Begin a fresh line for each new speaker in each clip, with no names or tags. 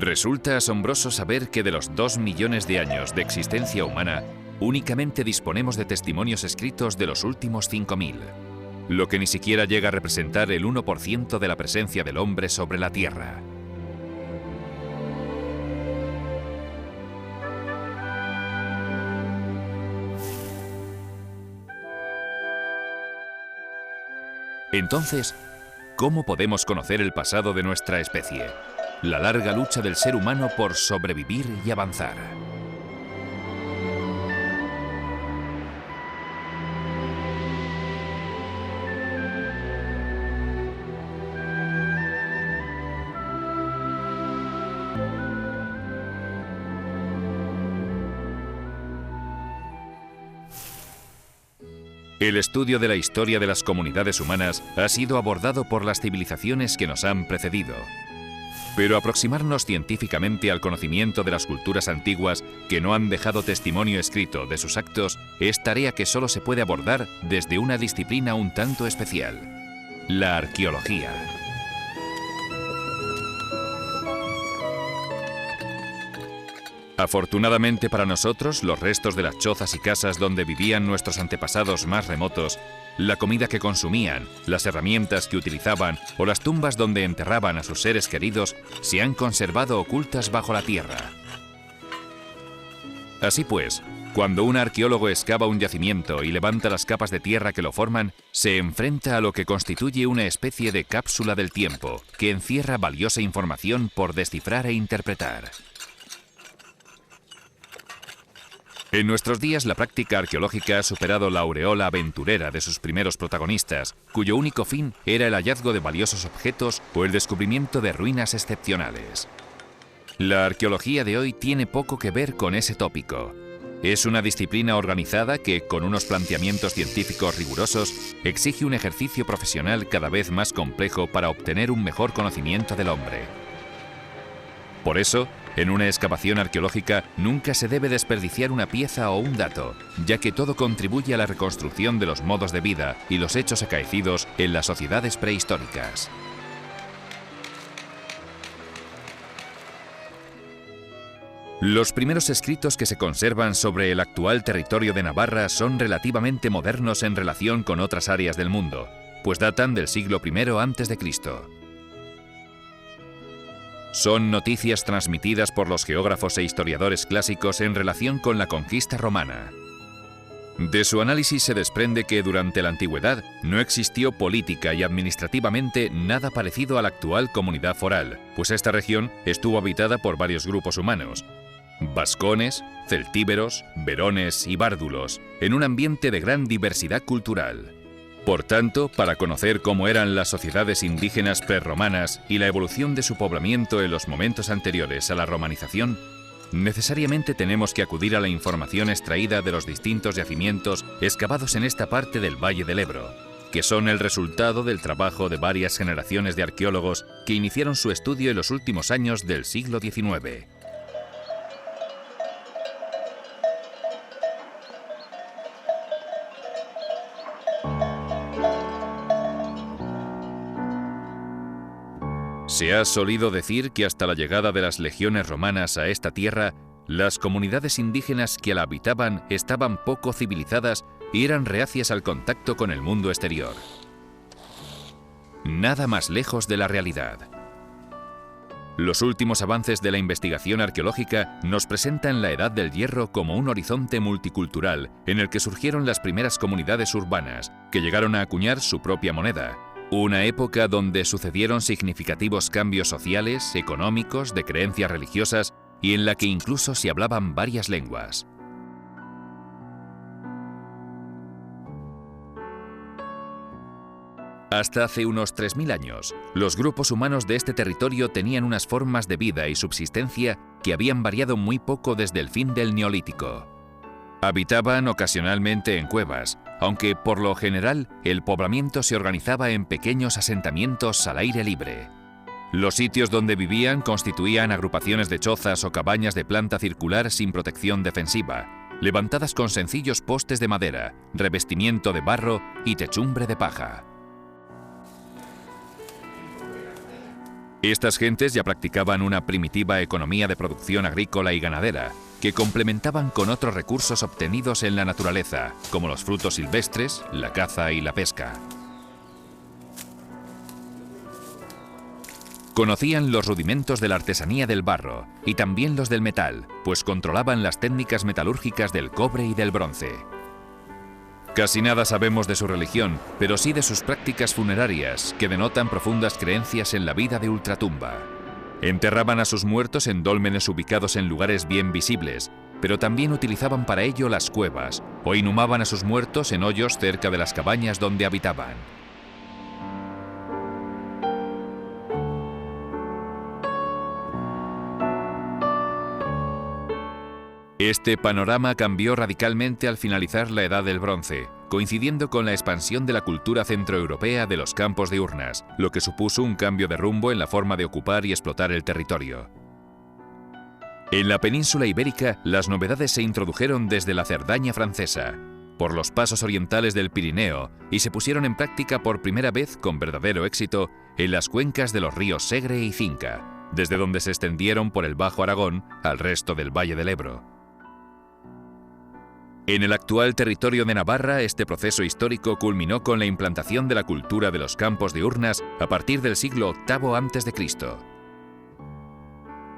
Resulta asombroso saber que de los 2 millones de años de existencia humana, únicamente disponemos de testimonios escritos de los últimos 5.000, lo que ni siquiera llega a representar el 1% de la presencia del hombre sobre la Tierra. Entonces, ¿cómo podemos conocer el pasado de nuestra especie? La larga lucha del ser humano por sobrevivir y avanzar. El estudio de la historia de las comunidades humanas ha sido abordado por las civilizaciones que nos han precedido. Pero aproximarnos científicamente al conocimiento de las culturas antiguas que no han dejado testimonio escrito de sus actos es tarea que solo se puede abordar desde una disciplina un tanto especial: la arqueología. Afortunadamente para nosotros, los restos de las chozas y casas donde vivían nuestros antepasados más remotos, la comida que consumían, las herramientas que utilizaban o las tumbas donde enterraban a sus seres queridos se han conservado ocultas bajo la tierra. Así pues, cuando un arqueólogo excava un yacimiento y levanta las capas de tierra que lo forman, se enfrenta a lo que constituye una especie de cápsula del tiempo que encierra valiosa información por descifrar e interpretar. En nuestros días, la práctica arqueológica ha superado la aureola aventurera de sus primeros protagonistas, cuyo único fin era el hallazgo de valiosos objetos o el descubrimiento de ruinas excepcionales. La arqueología de hoy tiene poco que ver con ese tópico. Es una disciplina organizada que, con unos planteamientos científicos rigurosos, exige un ejercicio profesional cada vez más complejo para obtener un mejor conocimiento del hombre. Por eso, en una excavación arqueológica nunca se debe desperdiciar una pieza o un dato, ya que todo contribuye a la reconstrucción de los modos de vida y los hechos acaecidos en las sociedades prehistóricas. Los primeros escritos que se conservan sobre el actual territorio de Navarra son relativamente modernos en relación con otras áreas del mundo, pues datan del siglo I a.C. Son noticias transmitidas por los geógrafos e historiadores clásicos en relación con la conquista romana. De su análisis se desprende que durante la antigüedad no existió política y administrativamente nada parecido a la actual comunidad foral, pues esta región estuvo habitada por varios grupos humanos: vascones, celtíberos, verones y bárdulos, en un ambiente de gran diversidad cultural. Por tanto, para conocer cómo eran las sociedades indígenas prerromanas y la evolución de su poblamiento en los momentos anteriores a la romanización, necesariamente tenemos que acudir a la información extraída de los distintos yacimientos excavados en esta parte del Valle del Ebro, que son el resultado del trabajo de varias generaciones de arqueólogos que iniciaron su estudio en los últimos años del siglo XIX. Se ha solido decir que hasta la llegada de las legiones romanas a esta tierra, las comunidades indígenas que la habitaban estaban poco civilizadas y eran reacias al contacto con el mundo exterior. Nada más lejos de la realidad. Los últimos avances de la investigación arqueológica nos presentan la Edad del Hierro como un horizonte multicultural en el que surgieron las primeras comunidades urbanas, que llegaron a acuñar su propia moneda. Una época donde sucedieron significativos cambios sociales, económicos, de creencias religiosas y en la que incluso se hablaban varias lenguas. Hasta hace unos 3000 años, los grupos humanos de este territorio tenían unas formas de vida y subsistencia que habían variado muy poco desde el fin del Neolítico. Habitaban ocasionalmente en cuevas, aunque por lo general el poblamiento se organizaba en pequeños asentamientos al aire libre. Los sitios donde vivían constituían agrupaciones de chozas o cabañas de planta circular sin protección defensiva, levantadas con sencillos postes de madera, revestimiento de barro y techumbre de paja. Estas gentes ya practicaban una primitiva economía de producción agrícola y ganadera, que complementaban con otros recursos obtenidos en la naturaleza, como los frutos silvestres, la caza y la pesca. Conocían los rudimentos de la artesanía del barro y también los del metal, pues controlaban las técnicas metalúrgicas del cobre y del bronce. Casi nada sabemos de su religión, pero sí de sus prácticas funerarias, que denotan profundas creencias en la vida de ultratumba. Enterraban a sus muertos en dólmenes ubicados en lugares bien visibles, pero también utilizaban para ello las cuevas, o inhumaban a sus muertos en hoyos cerca de las cabañas donde habitaban. Este panorama cambió radicalmente al finalizar la Edad del Bronce, coincidiendo con la expansión de la cultura centroeuropea de los campos de urnas, lo que supuso un cambio de rumbo en la forma de ocupar y explotar el territorio. En la península ibérica, las novedades se introdujeron desde la Cerdaña francesa, por los pasos orientales del Pirineo, y se pusieron en práctica por primera vez con verdadero éxito en las cuencas de los ríos Segre y Cinca, desde donde se extendieron por el Bajo Aragón al resto del Valle del Ebro. En el actual territorio de Navarra, este proceso histórico culminó con la implantación de la cultura de los campos de urnas a partir del siglo VIII a.C.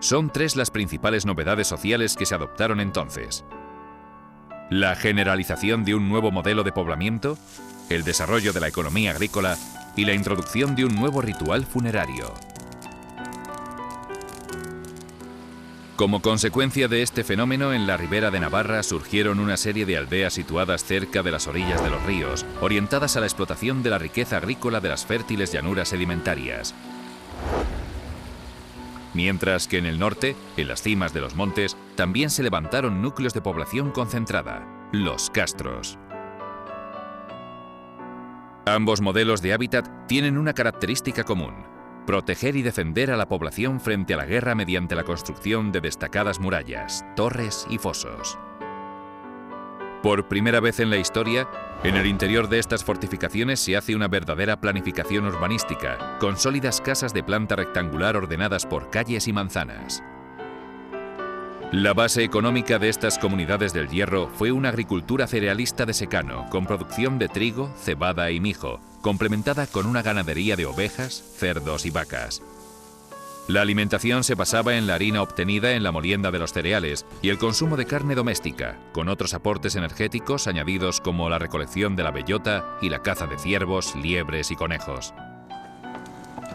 Son tres las principales novedades sociales que se adoptaron entonces: la generalización de un nuevo modelo de poblamiento, el desarrollo de la economía agrícola y la introducción de un nuevo ritual funerario. Como consecuencia de este fenómeno, en la ribera de Navarra surgieron una serie de aldeas situadas cerca de las orillas de los ríos, orientadas a la explotación de la riqueza agrícola de las fértiles llanuras sedimentarias. Mientras que en el norte, en las cimas de los montes, también se levantaron núcleos de población concentrada, los castros. Ambos modelos de hábitat tienen una característica común: proteger y defender a la población frente a la guerra mediante la construcción de destacadas murallas, torres y fosos. Por primera vez en la historia, en el interior de estas fortificaciones se hace una verdadera planificación urbanística, con sólidas casas de planta rectangular ordenadas por calles y manzanas. La base económica de estas comunidades del Hierro fue una agricultura cerealista de secano, con producción de trigo, cebada y mijo, complementada con una ganadería de ovejas, cerdos y vacas. La alimentación se basaba en la harina obtenida en la molienda de los cereales y el consumo de carne doméstica, con otros aportes energéticos añadidos como la recolección de la bellota y la caza de ciervos, liebres y conejos.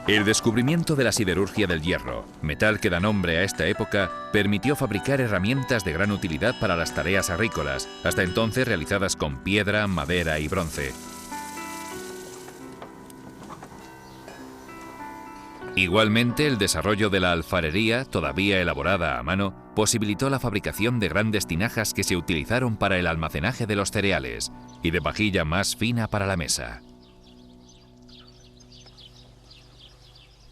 El descubrimiento de la siderurgia del hierro, metal que da nombre a esta época, permitió fabricar herramientas de gran utilidad para las tareas agrícolas, hasta entonces realizadas con piedra, madera y bronce. Igualmente, el desarrollo de la alfarería, todavía elaborada a mano, posibilitó la fabricación de grandes tinajas que se utilizaron para el almacenaje de los cereales y de vajilla más fina para la mesa.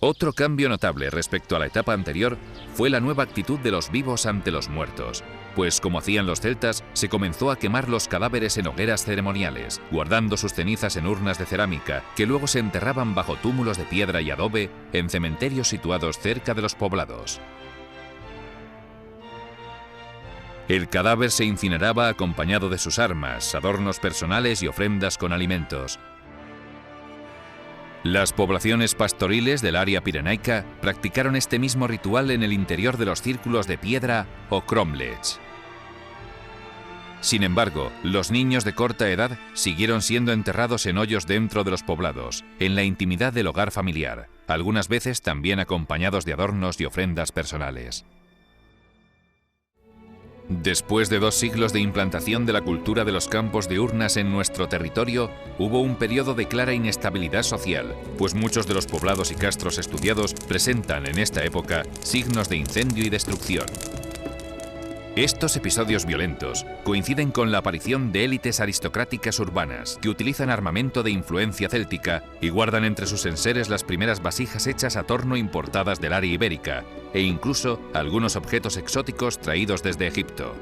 Otro cambio notable respecto a la etapa anterior fue la nueva actitud de los vivos ante los muertos, pues como hacían los celtas, se comenzó a quemar los cadáveres en hogueras ceremoniales, guardando sus cenizas en urnas de cerámica, que luego se enterraban bajo túmulos de piedra y adobe en cementerios situados cerca de los poblados. El cadáver se incineraba acompañado de sus armas, adornos personales y ofrendas con alimentos. Las poblaciones pastoriles del área pirenaica practicaron este mismo ritual en el interior de los círculos de piedra o cromlechs. Sin embargo, los niños de corta edad siguieron siendo enterrados en hoyos dentro de los poblados, en la intimidad del hogar familiar, algunas veces también acompañados de adornos y ofrendas personales. Después de 2 siglos de implantación de la cultura de los campos de urnas en nuestro territorio, hubo un periodo de clara inestabilidad social, pues muchos de los poblados y castros estudiados presentan en esta época signos de incendio y destrucción. Estos episodios violentos coinciden con la aparición de élites aristocráticas urbanas que utilizan armamento de influencia céltica y guardan entre sus enseres las primeras vasijas hechas a torno importadas del área ibérica e incluso algunos objetos exóticos traídos desde Egipto.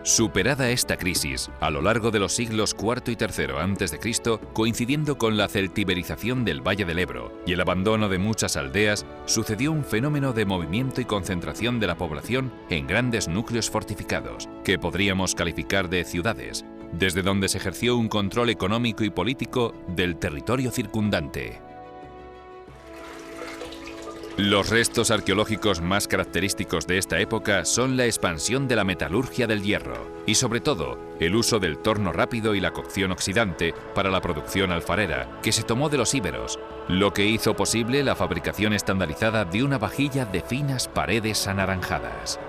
Superada esta crisis, a lo largo de los siglos IV y III a.C., coincidiendo con la celtiberización del Valle del Ebro y el abandono de muchas aldeas, sucedió un fenómeno de movimiento y concentración de la población en grandes núcleos fortificados, que podríamos calificar de ciudades, desde donde se ejerció un control económico y político del territorio circundante. Los restos arqueológicos más característicos de esta época son la expansión de la metalurgia del hierro y, sobre todo, el uso del torno rápido y la cocción oxidante para la producción alfarera, que se tomó de los íberos, lo que hizo posible la fabricación estandarizada de una vajilla de finas paredes anaranjadas.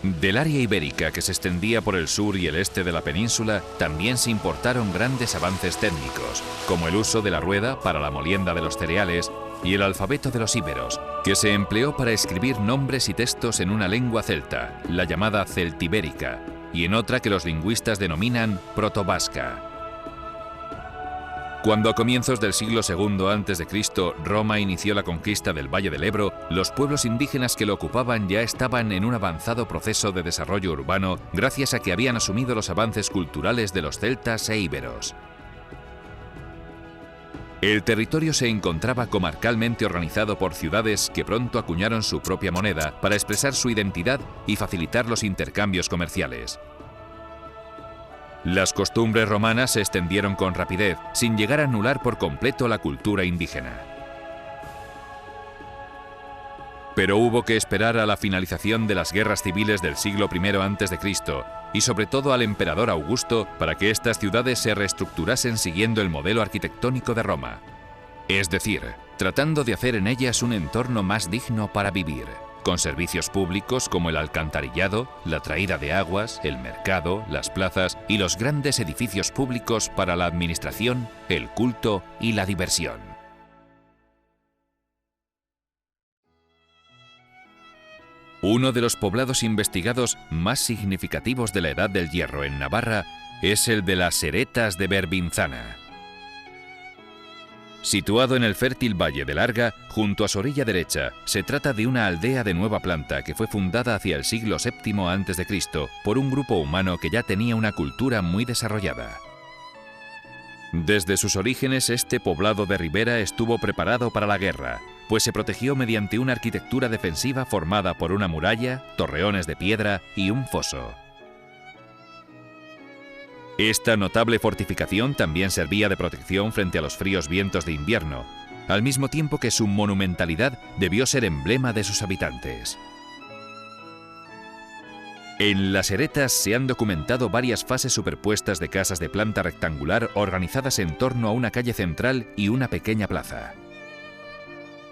Del área ibérica que se extendía por el sur y el este de la península, también se importaron grandes avances técnicos, como el uso de la rueda para la molienda de los cereales y el alfabeto de los íberos, que se empleó para escribir nombres y textos en una lengua celta, la llamada celtibérica, y en otra que los lingüistas denominan protovasca. Cuando a comienzos del siglo II a.C. Roma inició la conquista del Valle del Ebro, los pueblos indígenas que lo ocupaban ya estaban en un avanzado proceso de desarrollo urbano gracias a que habían asumido los avances culturales de los celtas e íberos. El territorio se encontraba comarcalmente organizado por ciudades que pronto acuñaron su propia moneda para expresar su identidad y facilitar los intercambios comerciales. Las costumbres romanas se extendieron con rapidez, sin llegar a anular por completo la cultura indígena. Pero hubo que esperar a la finalización de las guerras civiles del siglo I a.C. y sobre todo al emperador Augusto para que estas ciudades se reestructurasen siguiendo el modelo arquitectónico de Roma. Es decir, tratando de hacer en ellas un entorno más digno para vivir, con servicios públicos como el alcantarillado, la traída de aguas, el mercado, las plazas y los grandes edificios públicos para la administración, el culto y la diversión. Uno de los poblados investigados más significativos de la Edad del Hierro en Navarra es el de las Seretas de Berbinzana. Situado en el fértil valle de Larga, junto a su orilla derecha, se trata de una aldea de nueva planta que fue fundada hacia el siglo VII a.C. por un grupo humano que ya tenía una cultura muy desarrollada. Desde sus orígenes, este poblado de ribera estuvo preparado para la guerra, pues se protegió mediante una arquitectura defensiva formada por una muralla, torreones de piedra y un foso. Esta notable fortificación también servía de protección frente a los fríos vientos de invierno, al mismo tiempo que su monumentalidad debió ser emblema de sus habitantes. En Las Seretas se han documentado varias fases superpuestas de casas de planta rectangular organizadas en torno a una calle central y una pequeña plaza.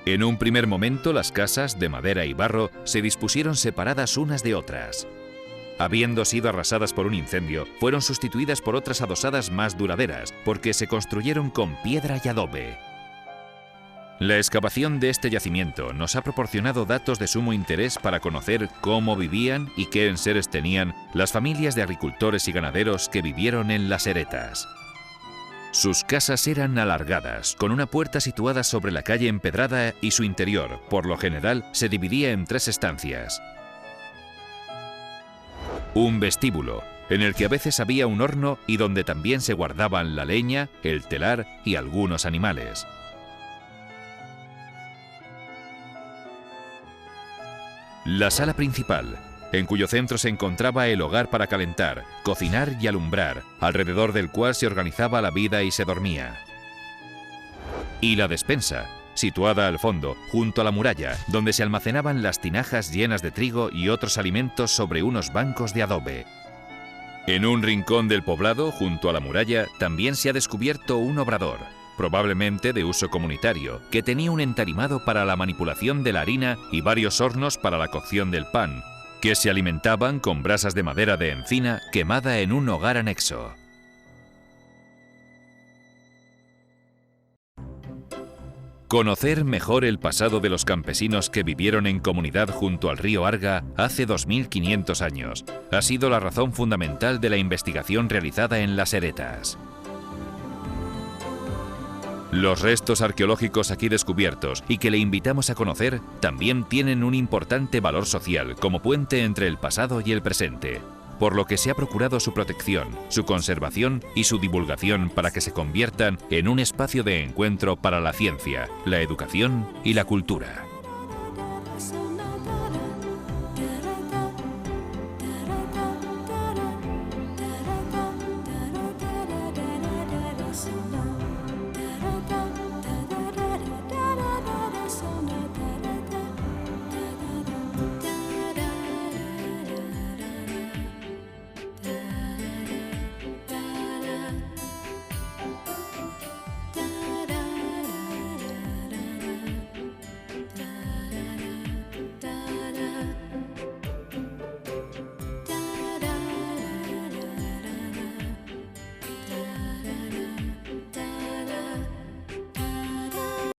En un primer momento, las casas, de madera y barro, se dispusieron separadas unas de otras. Habiendo sido arrasadas por un incendio, fueron sustituidas por otras adosadas más duraderas, porque se construyeron con piedra y adobe. La excavación de este yacimiento nos ha proporcionado datos de sumo interés para conocer cómo vivían y qué enseres tenían las familias de agricultores y ganaderos que vivieron en Las Seretas. Sus casas eran alargadas, con una puerta situada sobre la calle empedrada y su interior, por lo general, se dividía en 3 estancias. Un vestíbulo, en el que a veces había un horno y donde también se guardaban la leña, el telar y algunos animales. La sala principal, en cuyo centro se encontraba el hogar para calentar, cocinar y alumbrar, alrededor del cual se organizaba la vida y se dormía. Y la despensa, situada al fondo, junto a la muralla, donde se almacenaban las tinajas llenas de trigo y otros alimentos sobre unos bancos de adobe. En un rincón del poblado, junto a la muralla, también se ha descubierto un obrador, probablemente de uso comunitario, que tenía un entarimado para la manipulación de la harina y varios hornos para la cocción del pan, que se alimentaban con brasas de madera de encina quemada en un hogar anexo. Conocer mejor el pasado de los campesinos que vivieron en comunidad junto al río Arga hace 2500 años ha sido la razón fundamental de la investigación realizada en Las Heretas. Los restos arqueológicos aquí descubiertos y que le invitamos a conocer también tienen un importante valor social como puente entre el pasado y el presente, por lo que se ha procurado su protección, su conservación y su divulgación para que se conviertan en un espacio de encuentro para la ciencia, la educación y la cultura.